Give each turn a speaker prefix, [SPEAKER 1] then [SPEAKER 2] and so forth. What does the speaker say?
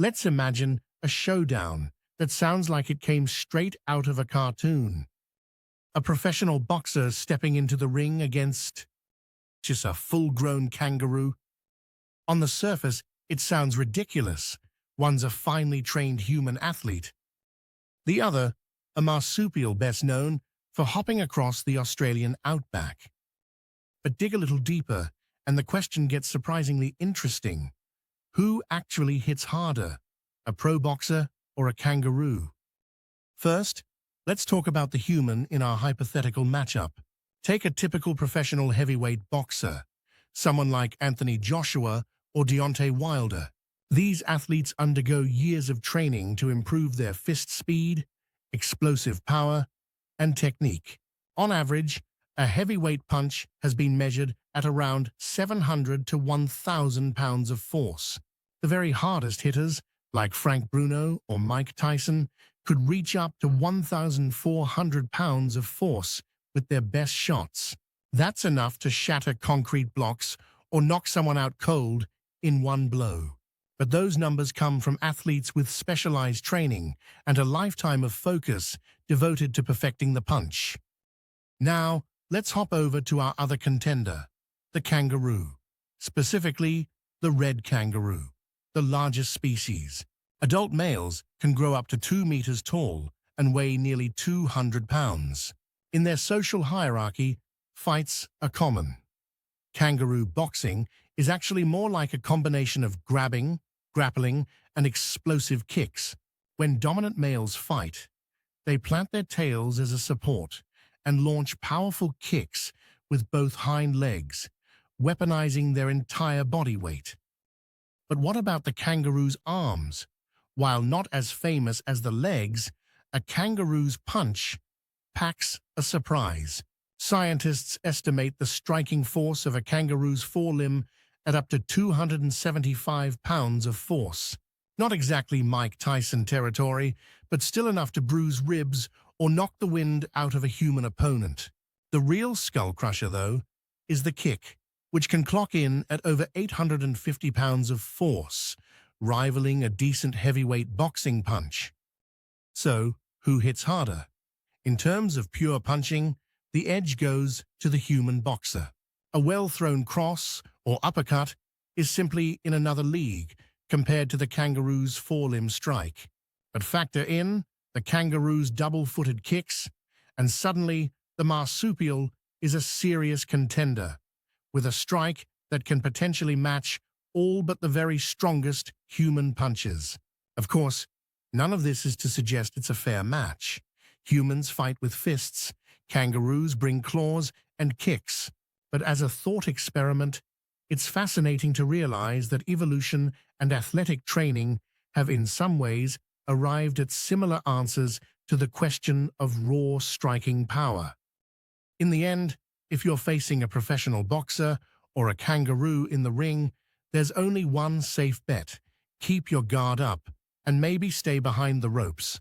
[SPEAKER 1] Let's imagine a showdown that sounds like it came straight out of a cartoon. A professional boxer stepping into the ring against just a full-grown kangaroo. On the surface, it sounds ridiculous. One's a finely trained human athlete. The other, a marsupial best known for hopping across the Australian outback. But dig a little deeper, and the question gets surprisingly interesting. Who actually hits harder, a pro boxer or a kangaroo? First, let's talk about the human in our hypothetical matchup. Take a typical professional heavyweight boxer, someone like Anthony Joshua or Deontay Wilder. These athletes undergo years of training to improve their fist speed, explosive power, and technique. On average, a heavyweight punch has been measured at around 700 to 1,000 pounds of force. The very hardest hitters, like Frank Bruno or Mike Tyson, could reach up to 1,400 pounds of force with their best shots. That's enough to shatter concrete blocks or knock someone out cold in one blow. But those numbers come from athletes with specialized training and a lifetime of focus devoted to perfecting the punch. Now, let's hop over to our other contender, the kangaroo. Specifically, the red kangaroo, the largest species. Adult males can grow up to 2 meters tall and weigh nearly 200 pounds. In their social hierarchy, fights are common. Kangaroo boxing is actually more like a combination of grabbing, grappling, and explosive kicks. When dominant males fight, they plant their tails as a support and launch powerful kicks with both hind legs, weaponizing their entire body weight. But what about the kangaroo's arms? While not as famous as the legs, a kangaroo's punch packs a surprise. Scientists estimate the striking force of a kangaroo's forelimb at up to 275 pounds of force. Not exactly Mike Tyson territory, but still enough to bruise ribs or knock the wind out of a human opponent. The real skull crusher, though, is the kick, which can clock in at over 850 pounds of force, rivaling a decent heavyweight boxing punch. So, who hits harder? In terms of pure punching, the edge goes to the human boxer. A well-thrown cross or uppercut is simply in another league compared to the kangaroo's forelimb strike. But factor in the kangaroo's double-footed kicks, and suddenly the marsupial is a serious contender, with a strike that can potentially match all but the very strongest human punches. Of course, none of this is to suggest it's a fair match. Humans fight with fists, kangaroos bring claws and kicks. But as a thought experiment, it's fascinating to realize that evolution and athletic training have in some ways arrived at similar answers to the question of raw striking power. In the end, if you're facing a professional boxer or a kangaroo in the ring, there's only one safe bet: keep your guard up and maybe stay behind the ropes.